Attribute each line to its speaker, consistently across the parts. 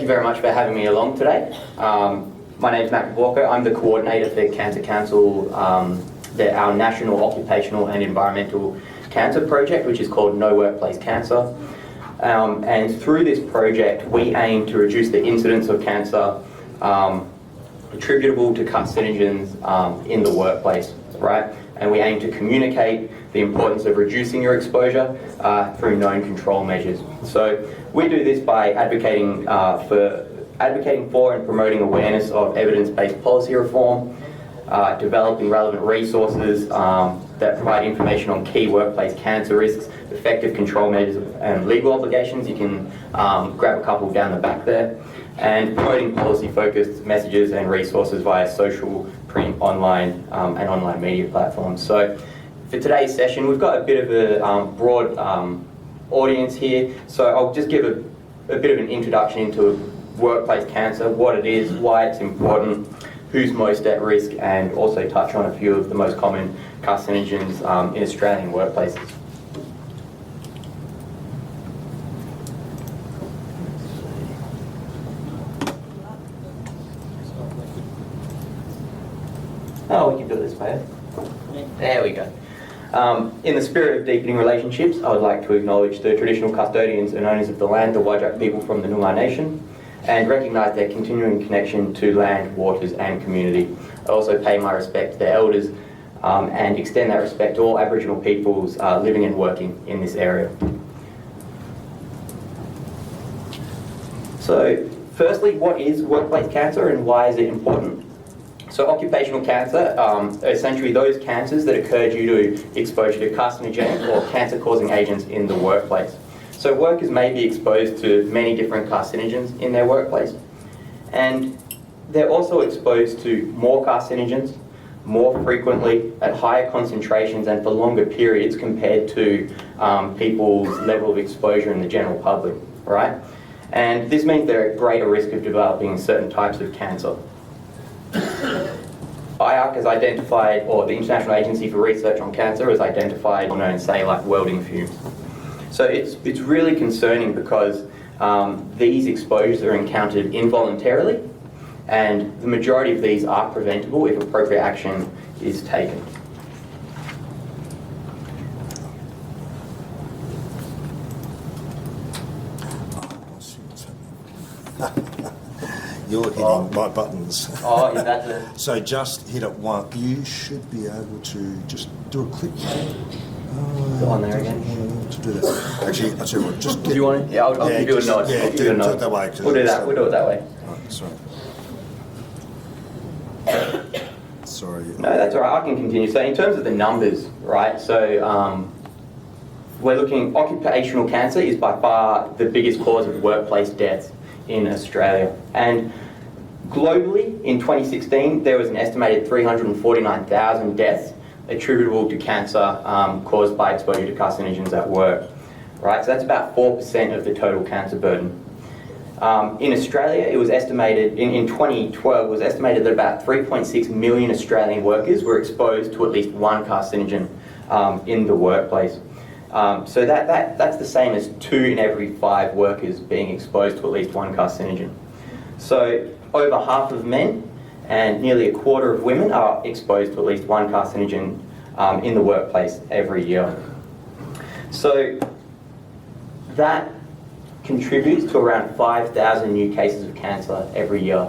Speaker 1: you very much for having me along today. My name is Matt Walker. I'm the coordinator for Cancer Council, our National Occupational and Environmental Cancer Project, which is called No Workplace Cancer. And through this project, we aim to reduce the incidence of cancer attributable to carcinogens in the workplace, right? And we aim to communicate the importance of reducing your exposure through known control measures. So we do this by advocating for and promoting awareness of evidence-based policy reform, developing relevant resources that provide information on key workplace cancer risks, effective control measures and legal obligations. You can grab a couple down the back there. And promoting policy-focused messages and resources via social, print, online, and online media platforms. So for today's session, we've got a bit of a broad audience here. So I'll just give a bit of an introduction into workplace cancer, what it is, why it's important, who's most at risk, and also touch on a few of the most common carcinogens in Australian workplaces. Oh, we can do it this way. There we go. In the spirit of deepening relationships, I would like to acknowledge the traditional custodians and owners of the land, the Whadjuk people from the Noongar Nation, and recognise their continuing connection to land, waters and community. I also pay my respect to their elders and extend that respect to all Aboriginal peoples living and working in this area. So, firstly, what is workplace cancer and why is it important? So occupational cancer are essentially those cancers that occur due to exposure to carcinogenic or cancer-causing agents in the workplace. So workers may be exposed to many different carcinogens in their workplace, and they're also exposed to more carcinogens more frequently at higher concentrations and for longer periods compared to people's level of exposure in the general public, right? And this means they're at greater risk of developing certain types of cancer. IARC has identified, or the International Agency for Research on Cancer has identified, known say like welding fumes. So it's really concerning because these exposures are encountered involuntarily, and the majority of these are preventable if appropriate action is taken.
Speaker 2: You're hitting my buttons.
Speaker 1: Oh, is that the...
Speaker 2: So just hit it once. You should be able to just do a click.
Speaker 1: Go on there again.
Speaker 2: To do that. Actually, I'll tell you what, just get...
Speaker 1: Do you want it? Yeah, I'll give you a nod.
Speaker 2: Yeah, do it that way.
Speaker 1: We'll do that. We'll do it that way.
Speaker 2: Right, sorry. Sorry.
Speaker 1: No, that's all right. I can continue. So in terms of the numbers, right, so we're looking, occupational cancer is by far the biggest cause of workplace deaths in Australia. And globally, in 2016, there was an estimated 349,000 deaths attributable to cancer caused by exposure to carcinogens at work, right? So that's about 4% of the total cancer burden. In Australia, it was estimated, in 2012, it was estimated that about 3.6 million Australian workers were exposed to at least one carcinogen in the workplace. So that's the same as 2 in every 5 workers being exposed to at least one carcinogen. So over half of men and nearly a quarter of women are exposed to at least one carcinogen in the workplace every year. So that contributes to around 5,000 new cases of cancer every year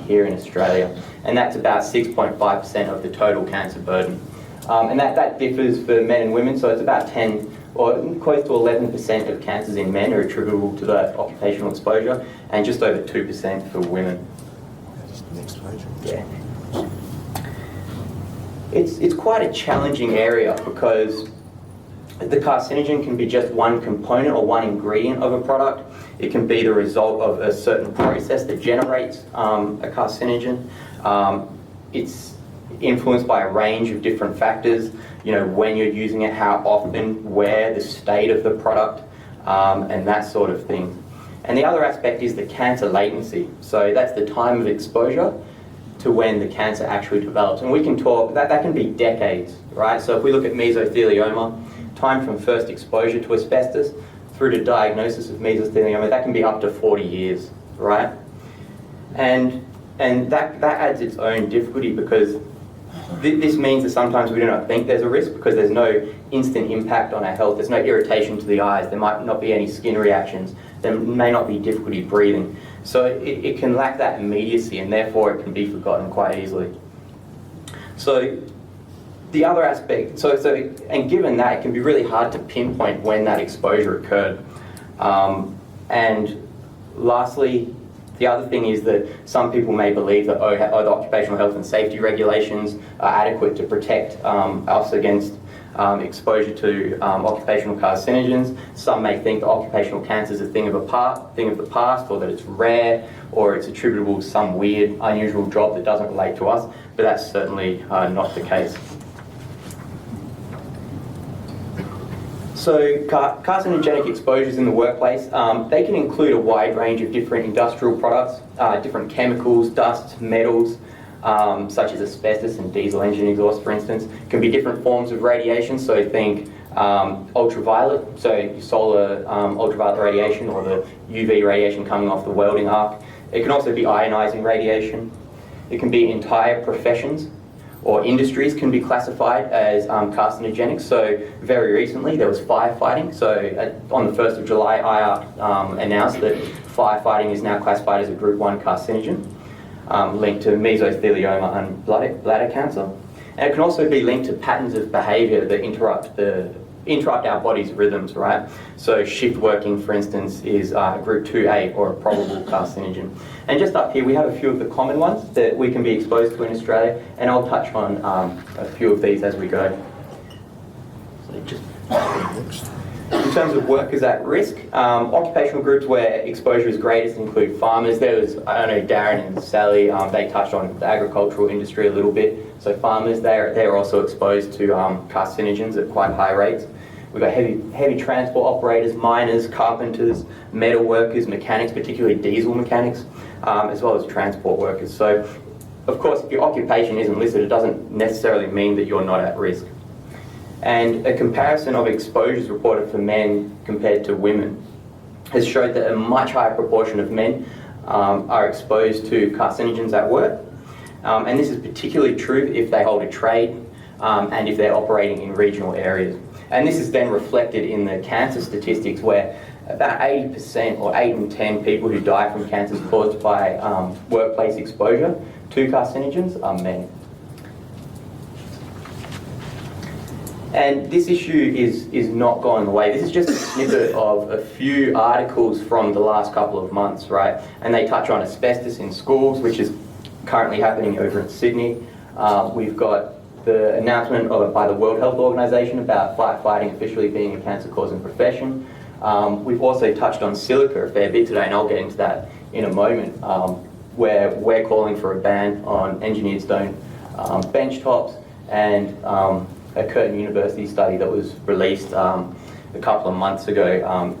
Speaker 1: here in Australia. And that's about 6.5% of the total cancer burden. And that differs for men and women, so it's about 10 or close to 11% of cancers in men are attributable to that occupational exposure, and just over 2% for women.
Speaker 2: Next page.
Speaker 1: Yeah. It's quite a challenging area because the carcinogen can be just one component or one ingredient of a product. It can be the result of a certain process that generates a carcinogen. It's influenced by a range of different factors, you know, when you're using it, how often, where, the state of the product, and that sort of thing. And the other aspect is the cancer latency. So that's the time of exposure to when the cancer actually develops. And we can talk, that can be decades, right? So if we look at mesothelioma, time from first exposure to asbestos through to diagnosis of mesothelioma, that can be up to 40 years, right? And that adds its own difficulty, because this means that sometimes we do not think there's a risk because there's no instant impact on our health. There's no irritation to the eyes. There might not be any skin reactions. There may not be difficulty breathing. So it can lack that immediacy, and therefore it can be forgotten quite easily. So the other aspect, and given that, it can be really hard to pinpoint when that exposure occurred. And lastly, the other thing is that some people may believe that the occupational health and safety regulations are adequate to protect us against exposure to occupational carcinogens. Some may think that occupational cancer is a thing of the past, or that it's rare, or it's attributable to some weird, unusual job that doesn't relate to us, but that's certainly not the case. So carcinogenic exposures in the workplace, they can include a wide range of different industrial products, different chemicals, dusts, metals, such as asbestos and diesel engine exhaust, for instance. It can be different forms of radiation, so think ultraviolet, so solar ultraviolet radiation, or the UV radiation coming off the welding arc. It can also be ionizing radiation. It can be entire professions or industries can be classified as carcinogenic. So very recently there was firefighting. So on the 1st of July, IARC announced that firefighting is now classified as a Group 1 carcinogen, linked to mesothelioma and bladder cancer. And it can also be linked to patterns of behaviour that interrupt our body's rhythms, right? So shift working, for instance, is Group 2A, or a probable carcinogen. And just up here, we have a few of the common ones that we can be exposed to in Australia, and I'll touch on a few of these as we go. So just in terms of workers at risk, occupational groups where exposure is greatest include farmers. There was, I don't know, Darren and Sally, they touched on the agricultural industry a little bit. So farmers, they're also exposed to carcinogens at quite high rates. We've got heavy transport operators, miners, carpenters, metal workers, mechanics, particularly diesel mechanics, as well as transport workers. So, of course, if your occupation isn't listed, it doesn't necessarily mean that you're not at risk. And a comparison of exposures reported for men compared to women has showed that a much higher proportion of men are exposed to carcinogens at work. And this is particularly true if they hold a trade and if they're operating in regional areas. And this is then reflected in the cancer statistics, where about 80%, or 8 in 10 people who die from cancers caused by workplace exposure to carcinogens are men. And this issue is not going away. This is just a snippet of a few articles from the last couple of months, right? And they touch on asbestos in schools, which is currently happening over in Sydney. We've got the announcement by the World Health Organization about firefighting officially being a cancer-causing profession. We've also touched on silica a fair bit today, and I'll get into that in a moment, where we're calling for a ban on engineered stone bench tops, and a Curtin University study that was released a couple of months ago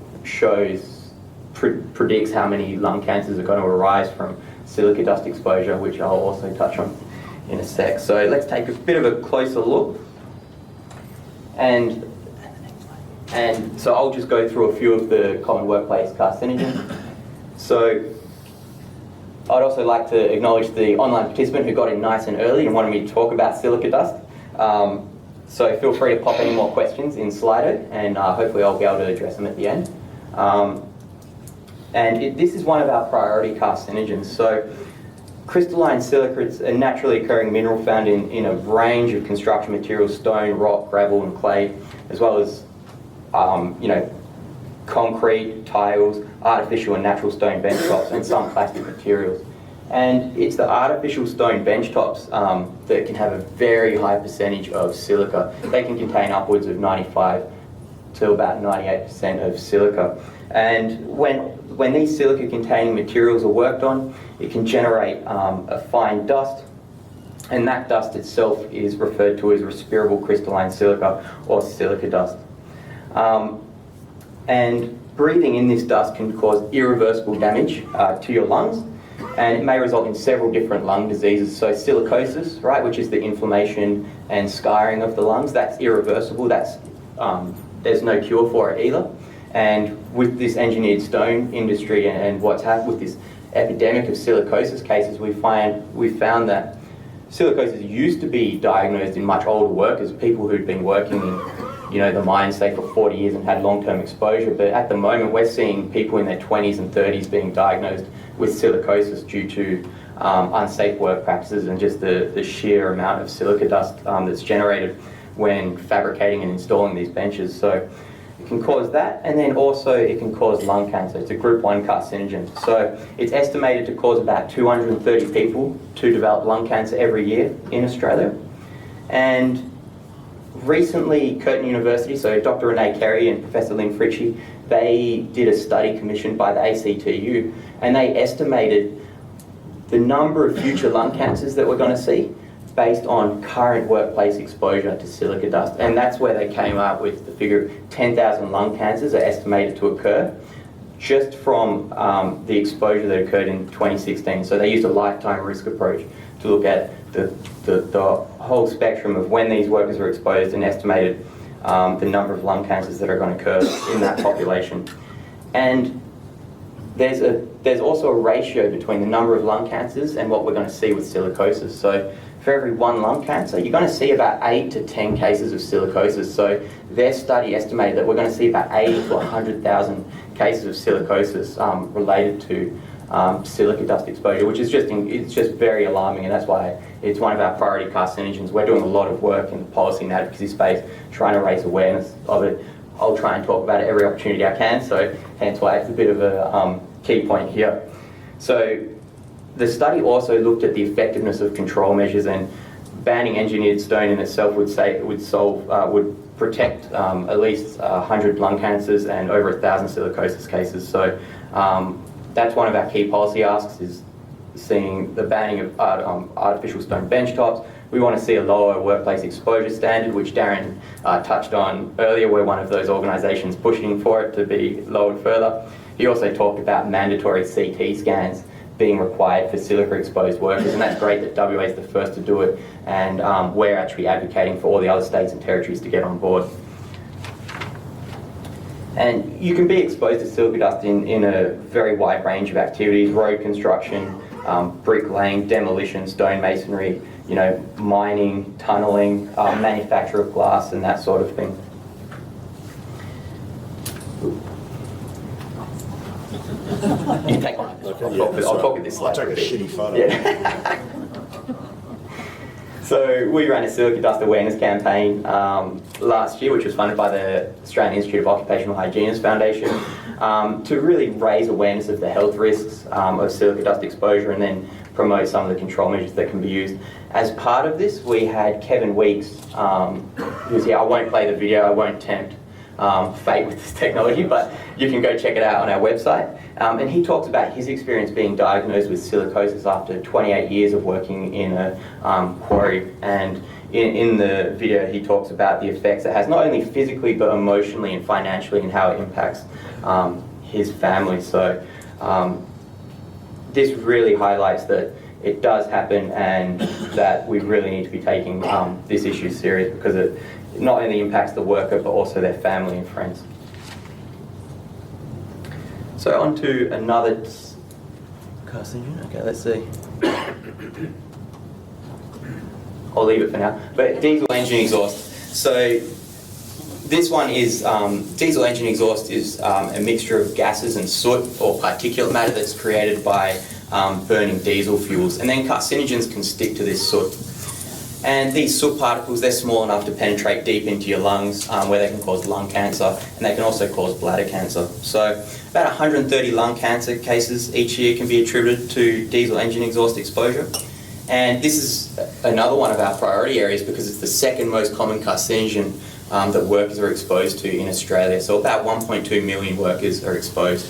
Speaker 1: predicts how many lung cancers are going to arise from silica dust exposure, which I'll also touch on in a sec. So let's take a bit of a closer look. And so I'll just go through a few of the common workplace carcinogens. So I'd also like to acknowledge the online participant who got in nice and early and wanted me to talk about silica dust. So feel free to pop any more questions in Slido, and hopefully I'll be able to address them at the end. This is one of our priority carcinogens. So crystalline silica, it's a naturally occurring mineral found in a range of construction materials: stone, rock, gravel and clay, as well as concrete, tiles, artificial and natural stone bench tops, and some plastic materials. And it's the artificial stone bench tops that can have a very high percentage of silica. They can contain upwards of 95 to about 98% of silica. And when these silica-containing materials are worked on, it can generate a fine dust, and that dust itself is referred to as respirable crystalline silica, or silica dust. And breathing in this dust can cause irreversible damage to your lungs, and it may result in several different lung diseases. So silicosis, right, which is the inflammation and scarring of the lungs, that's irreversible. There's no cure for it either. And with this engineered stone industry and what's happened with this epidemic of silicosis cases, we found that silicosis used to be diagnosed in much older workers, people who'd been working in the mine, say, for 40 years and had long-term exposure. But at the moment, we're seeing people in their 20s and 30s being diagnosed with silicosis due to unsafe work practices and just the sheer amount of silica dust that's generated when fabricating and installing these benches. So it can cause that, and then also it can cause lung cancer. It's a group 1 carcinogen. So it's estimated to cause about 230 people to develop lung cancer every year in Australia. And recently, Curtin University, so Dr. Renee Carey and Professor Lynn Fritchie, they did a study commissioned by the ACTU, and they estimated the number of future lung cancers that we're going to see based on current workplace exposure to silica dust. And that's where they came up with the figure 10,000 lung cancers are estimated to occur just from the exposure that occurred in 2016. So they used a lifetime risk approach to look at the whole spectrum of when these workers are exposed and estimated the number of lung cancers that are going to occur in that population. And there's also a ratio between the number of lung cancers and what we're going to see with silicosis. So for every 1 lung cancer, you're going to see about 8 to 10 cases of silicosis. So their study estimated that we're going to see about 80 to 100,000 cases of silicosis related to silica dust exposure, which is it's just very alarming, and that's why it's one of our priority carcinogens. We're doing a lot of work in the policy and advocacy space, trying to raise awareness of it. I'll try and talk about it every opportunity I can, so hence why it's a bit of a key point here. So the study also looked at the effectiveness of control measures, and banning engineered stone in itself would protect at least 100 lung cancers and over 1,000 silicosis cases. So that's one of our key policy asks, is seeing the banning of artificial stone bench tops. We want to see a lower workplace exposure standard, which Darren touched on earlier. We're one of those organisations pushing for it to be lowered further. He also talked about mandatory CT scans being required for silica exposed workers, and that's great that WA is the first to do it, and we're actually advocating for all the other states and territories to get on board. And you can be exposed to silica dust in a very wide range of activities: road construction, bricklaying, demolition, stone masonry, mining, tunnelling, manufacture of glass, and that sort of thing. You take on. I'll talk at this slide.
Speaker 2: I'll take a shitty photo.
Speaker 1: Yeah. So we ran a silica dust awareness campaign last year, which was funded by the Australian Institute of Occupational Hygienists Foundation, to really raise awareness of the health risks of silica dust exposure and then promote some of the control measures that can be used. As part of this, we had Kevin Weeks, who's here. I won't play the video, I won't tempt fate with this technology, but you can go check it out on our website. And he talks about his experience being diagnosed with silicosis after 28 years of working in a quarry. And in the video, he talks about the effects it has, not only physically, but emotionally and financially, and how it impacts his family. So this really highlights that it does happen, and that we really need to be taking this issue serious, because it not only impacts the worker, but also their family and friends. So on to another carcinogen. Okay, let's see. I'll leave it for now. But diesel engine exhaust. So this one is, diesel engine exhaust is a mixture of gases and soot or particulate matter that's created by burning diesel fuels. And then carcinogens can stick to this soot. And these soot particles, they're small enough to penetrate deep into your lungs, where they can cause lung cancer, and they can also cause bladder cancer. So about 130 lung cancer cases each year can be attributed to diesel engine exhaust exposure. And this is another one of our priority areas, because it's the second most common carcinogen that workers are exposed to in Australia. So about 1.2 million workers are exposed.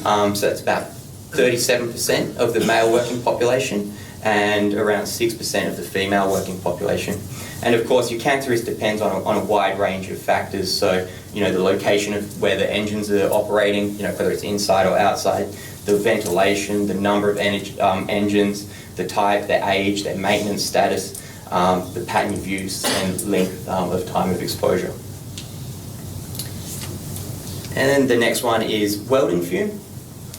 Speaker 1: So that's about 37% of the male working population, and around 6% of the female working population. And of course, your cancer risk depends on a wide range of factors. So, the location of where the engines are operating, whether it's inside or outside, the ventilation, the number of engines, the type, their age, their maintenance status, the pattern of use, and length of time of exposure. And then the next one is welding fume.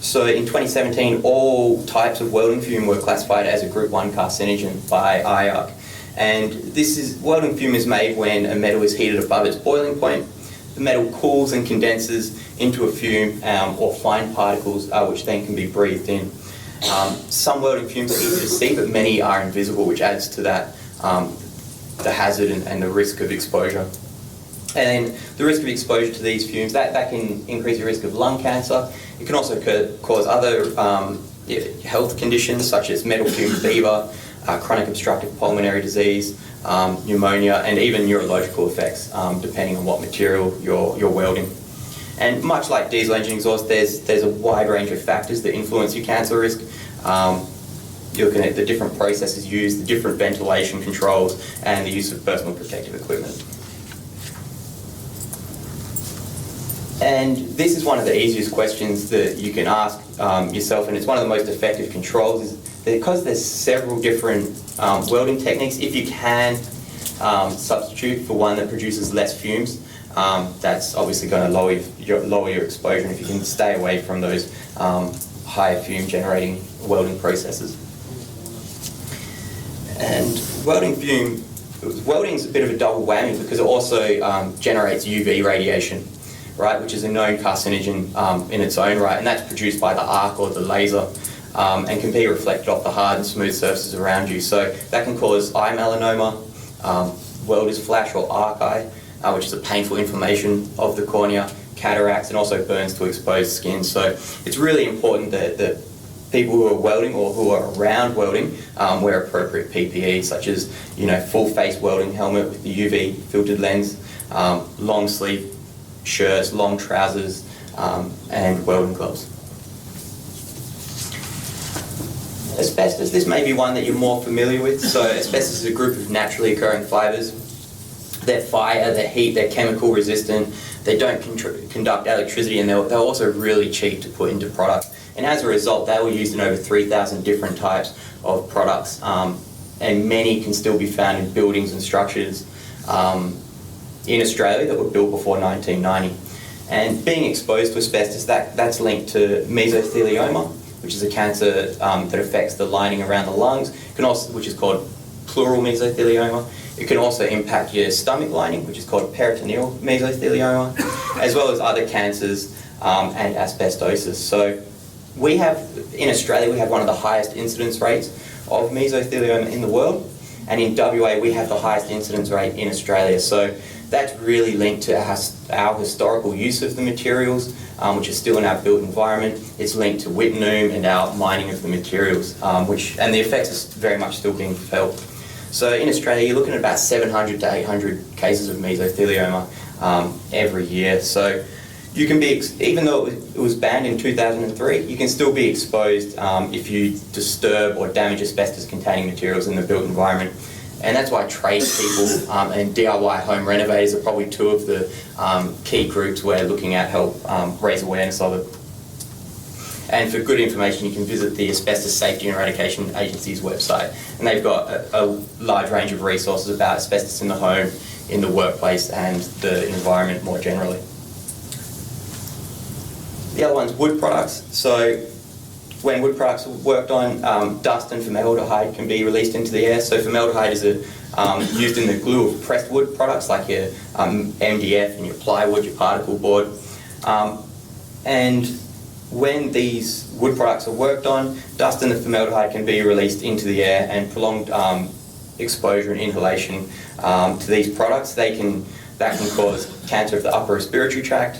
Speaker 1: So in 2017, all types of welding fume were classified as a Group 1 carcinogen by IARC. And welding fume is made when a metal is heated above its boiling point. The metal cools and condenses into a fume or fine particles which then can be breathed in. Some welding fumes are easy to see, but many are invisible, which adds to that the hazard and the risk of exposure. And the risk of exposure to these fumes, that can increase your risk of lung cancer. It can also cause other health conditions such as metal fume fever, chronic obstructive pulmonary disease, pneumonia, and even neurological effects, depending on what material you're welding. And much like diesel engine exhaust, there's a wide range of factors that influence your cancer risk. You're looking at the different processes used, the different ventilation controls, and the use of personal protective equipment. And this is one of the easiest questions that you can ask yourself, and it's one of the most effective controls, is that because there's several different welding techniques, if you can substitute for one that produces less fumes, that's obviously going to lower your exposure, and if you can stay away from those higher fume generating welding processes. And welding is a bit of a double whammy because it also generates UV radiation, right, which is a known carcinogen in its own right, and that's produced by the arc or the laser, and can be reflected off the hard and smooth surfaces around you. So that can cause eye melanoma, welder's flash or arc eye, which is a painful inflammation of the cornea, cataracts, and also burns to exposed skin. So it's really important that people who are welding or who are around welding wear appropriate PPE, such as full face welding helmet with the UV filtered lens, long sleeve shirts, long trousers, and welding gloves. Asbestos, this may be one that you're more familiar with. So asbestos is a group of naturally occurring fibres. They're fire, they're heat, they're chemical resistant, they don't conduct electricity, and they're also really cheap to put into products. And as a result, they were used in over 3,000 different types of products, and many can still be found in buildings and structures in Australia that were built before 1990. And being exposed to asbestos, that's linked to mesothelioma, which is a cancer that affects the lining around the lungs, which is called pleural mesothelioma. It can also impact your stomach lining, which is called peritoneal mesothelioma, as well as other cancers and asbestosis. So in Australia, we have one of the highest incidence rates of mesothelioma in the world, and in WA, we have the highest incidence rate in Australia. So that's really linked to our historical use of the materials, which is still in our built environment. It's linked to Wittenoom and our mining of the materials, and the effects are very much still being felt. So in Australia, you're looking at about 700 to 800 cases of mesothelioma every year. So you can be, even though it was banned in 2003, you can still be exposed if you disturb or damage asbestos-containing materials in the built environment. And that's why tradespeople and DIY home renovators are probably two of the key groups we're looking at help raise awareness of it. And for good information, you can visit the Asbestos Safety and Eradication Agency's website, and they've got a large range of resources about asbestos in the home, in the workplace, and the environment more generally. The other one's wood products. So when wood products are worked on, dust and formaldehyde can be released into the air. So formaldehyde is used in the glue of pressed wood products like your MDF and your plywood, your particle board. And when these wood products are worked on, dust and the formaldehyde can be released into the air, and prolonged exposure and inhalation to these products, that can cause cancer of the upper respiratory tract,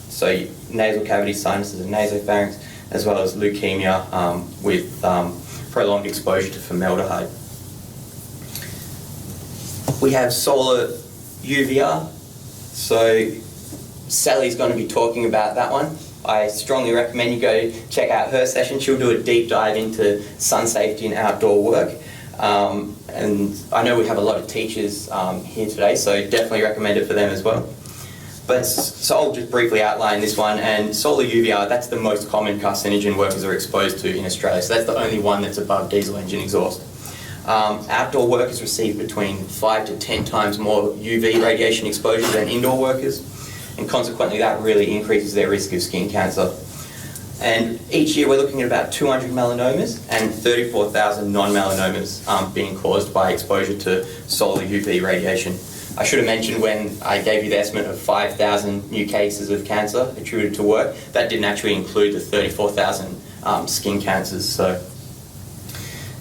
Speaker 1: so nasal cavities, sinuses and nasopharynx, as well as leukemia with prolonged exposure to formaldehyde. We have solar UVR, so Sally's going to be talking about that one. I strongly recommend you go check out her session. She'll do a deep dive into sun safety and outdoor work. And I know we have a lot of teachers here today, so definitely recommend it for them as well. But so I'll just briefly outline this one. And solar UVR, that's the most common carcinogen workers are exposed to in Australia. So that's the only one that's above diesel engine exhaust. Outdoor workers receive between 5 to 10 times more UV radiation exposure than indoor workers, and consequently that really increases their risk of skin cancer. And each year we're looking at about 200 melanomas and 34,000 non-melanomas being caused by exposure to solar UV radiation. I should have mentioned when I gave you the estimate of 5,000 new cases of cancer attributed to work, that didn't actually include the 34,000 skin cancers. So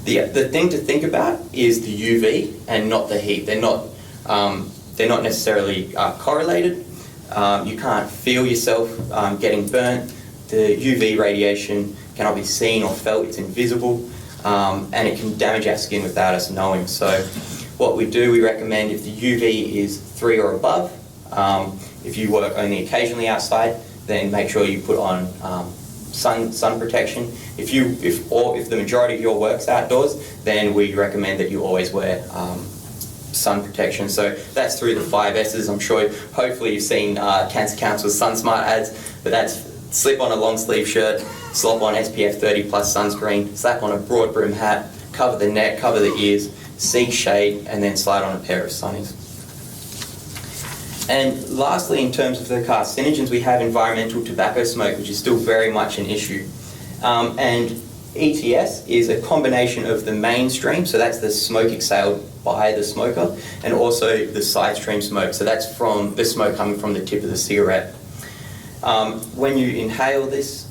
Speaker 1: the thing to think about is the UV and not the heat. They're not necessarily correlated. You can't feel yourself getting burnt. The UV radiation cannot be seen or felt, it's invisible, and it can damage our skin without us knowing. So what we do, we recommend if the UV is 3 or above, if you work only occasionally outside, then make sure you put on sun protection. If the majority of your work's outdoors, then we recommend that you always wear sun protection. So that's through the 5 S's. I'm sure, hopefully you've seen Cancer Council's SunSmart ads, but that's slip on a long sleeve shirt, slop on SPF 30 plus sunscreen, slap on a broad brim hat, cover the neck, cover the ears, seek shade, and then slide on a pair of sunnies. And lastly, in terms of the carcinogens, we have environmental tobacco smoke, which is still very much an issue. And ETS is a combination of the mainstream, so that's the smoke exhaled by the smoker, and also the side stream smoke, so that's from the smoke coming from the tip of the cigarette. When you inhale this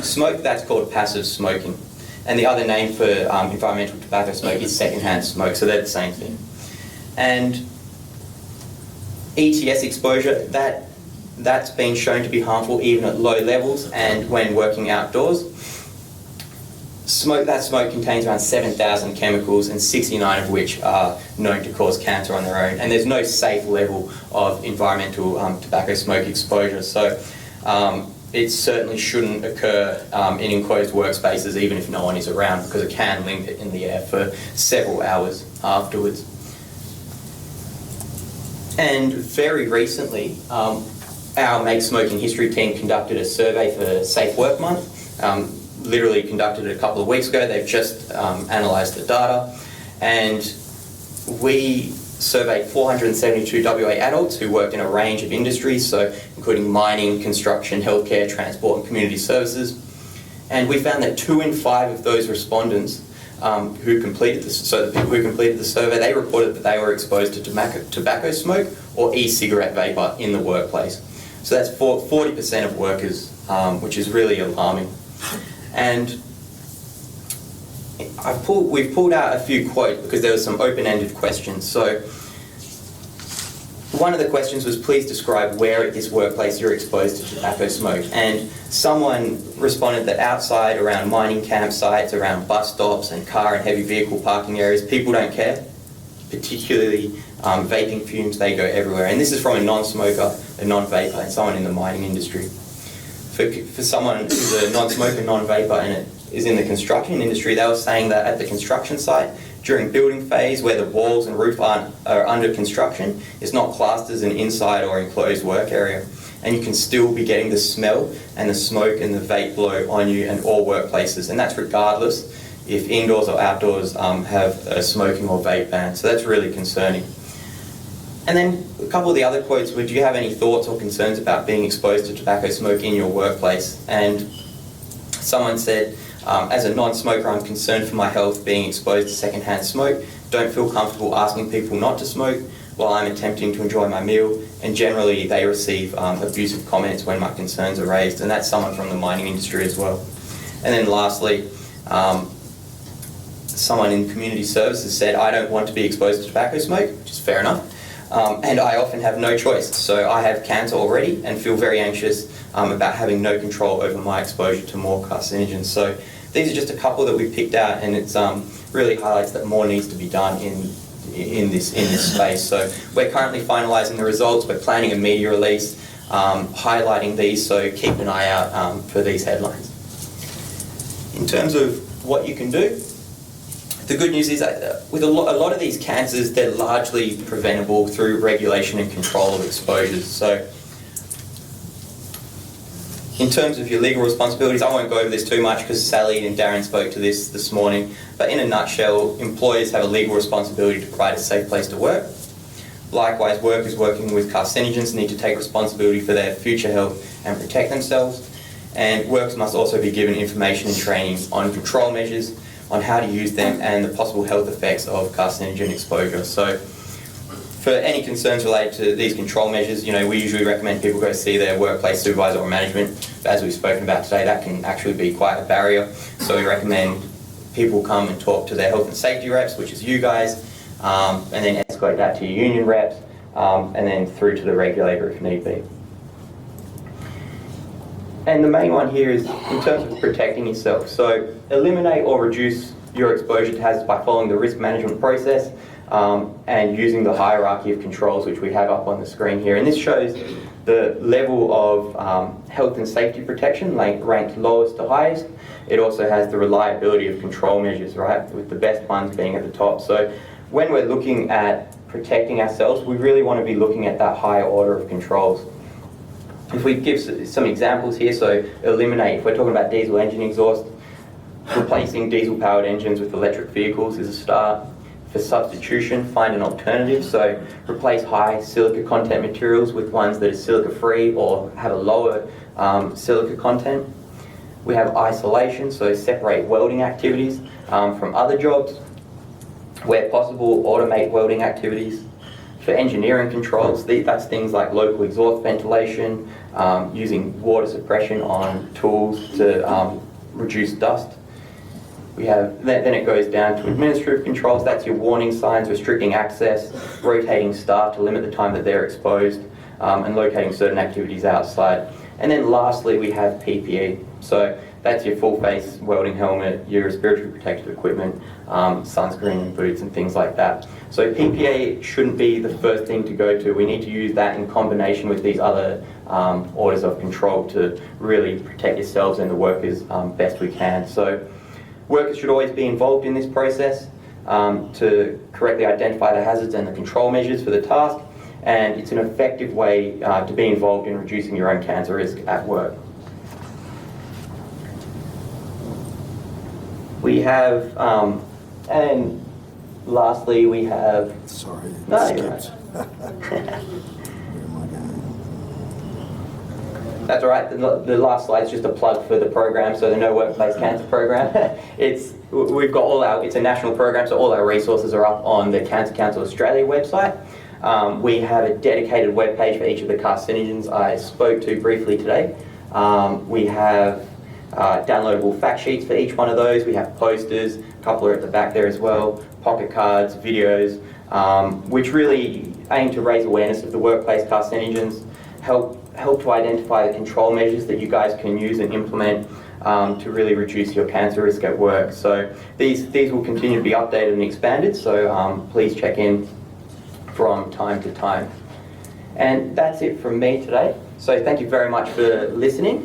Speaker 1: smoke, that's called passive smoking. And the other name for environmental tobacco smoke is secondhand smoke, so they're the same thing. And ETS exposure, that's been shown to be harmful even at low levels and when working outdoors. That smoke contains around 7,000 chemicals, and 69 of which are known to cause cancer on their own. And there's no safe level of environmental tobacco smoke exposure. So it certainly shouldn't occur in enclosed workspaces, even if no one is around, because it can linger in the air for several hours afterwards. And very recently, our Make Smoking History team conducted a survey for Safe Work Month. Literally conducted it a couple of weeks ago. They've just analysed the data, and we surveyed 472 WA adults who worked in a range of industries, so including mining, construction, healthcare, transport and community services. And we found that 2 in 5 of those respondents who completed the survey, they reported that they were exposed to tobacco smoke or e-cigarette vapor in the workplace. So that's 40% of workers, which is really alarming. And we've pulled out a few quotes because there were some open-ended questions. So one of the questions was, please describe where at this workplace you're exposed to tobacco smoke. And someone responded that outside, around mining campsites, around bus stops and car and heavy vehicle parking areas, people don't care. Particularly vaping fumes, they go everywhere. And this is from a non-smoker, a non-vapor, and someone in the mining industry. For someone who's a non-smoker, non-vapor, and it is in the construction industry, they were saying that at the construction site, during building phase, where the walls and roof are under construction, it's not classed as an inside or enclosed work area. And you can still be getting the smell and the smoke and the vape blow on you in all workplaces. And that's regardless if indoors or outdoors have a smoking or vape ban. So that's really concerning. And then a couple of the other quotes were, do you have any thoughts or concerns about being exposed to tobacco smoke in your workplace? And someone said, as a non-smoker, I'm concerned for my health being exposed to secondhand smoke. Don't feel comfortable asking people not to smoke while I'm attempting to enjoy my meal. And generally, they receive abusive comments when my concerns are raised. And that's someone from the mining industry as well. And then lastly, someone in community services said, I don't want to be exposed to tobacco smoke, which is fair enough. And I often have no choice. So I have cancer already and feel very anxious about having no control over my exposure to more carcinogens. So these are just a couple that we picked out, and it's really highlights that more needs to be done in this space. So we're currently finalising the results. We're planning a media release highlighting these, so keep an eye out for these headlines. In terms of what you can do, the good news is that with a lot of these cancers, they're largely preventable through regulation and control of exposures. So in terms of your legal responsibilities, I won't go over this too much because Sally and Darren spoke to this morning, but in a nutshell, employers have a legal responsibility to provide a safe place to work. Likewise, workers working with carcinogens need to take responsibility for their future health and protect themselves. And workers must also be given information and training on control measures, on how to use them, and the possible health effects of carcinogen exposure. So for any concerns related to these control measures, we usually recommend people go see their workplace supervisor or management. But as we've spoken about today, that can actually be quite a barrier. So we recommend people come and talk to their health and safety reps, which is you guys, and then escalate that to your union reps, and then through to the regulator if need be. And the main one here is in terms of protecting yourself. So eliminate or reduce your exposure to hazards by following the risk management process and using the hierarchy of controls which we have up on the screen here. And this shows the level of health and safety protection, like ranked lowest to highest. It also has the reliability of control measures, right, with the best ones being at the top. So when we're looking at protecting ourselves, we really want to be looking at that higher order of controls. If we give some examples here, so eliminate, if we're talking about diesel engine exhaust, replacing diesel-powered engines with electric vehicles is a start. For substitution, find an alternative, so replace high silica content materials with ones that are silica-free or have a lower silica content. We have isolation, so separate welding activities from other jobs. Where possible, automate welding activities. For engineering controls, that's things like local exhaust ventilation, using water suppression on tools to reduce dust. We have, then it goes down to administrative controls. That's your warning signs, restricting access, rotating staff to limit the time that they're exposed, and locating certain activities outside. And then lastly, we have PPE. So that's your full face welding helmet, your respiratory protective equipment, sunscreen and boots and things like that. So PPE shouldn't be the first thing to go to. We need to use that in combination with these other orders of control to really protect yourselves and the workers best we can. So workers should always be involved in this process to correctly identify the hazards and the control measures for the task, and it's an effective way to be involved in reducing your own cancer risk at work. We have, and lastly we have...
Speaker 2: Sorry, it
Speaker 1: No, you're
Speaker 2: skipped. Where am I going?
Speaker 1: That's all right. The last slide is just a plug for the program, so the No Workplace Cancer Program. We've got it's a national program, so all our resources are up on the Cancer Council Australia website. We have a dedicated webpage for each of the carcinogens I spoke to briefly today. We have downloadable fact sheets for each one of those. We have posters, a couple are at the back there as well, pocket cards, videos, which really aim to raise awareness of the workplace carcinogens, help to identify the control measures that you guys can use and implement to really reduce your cancer risk at work. So these will continue to be updated and expanded, so please check in from time to time. And that's it from me today. So thank you very much for listening.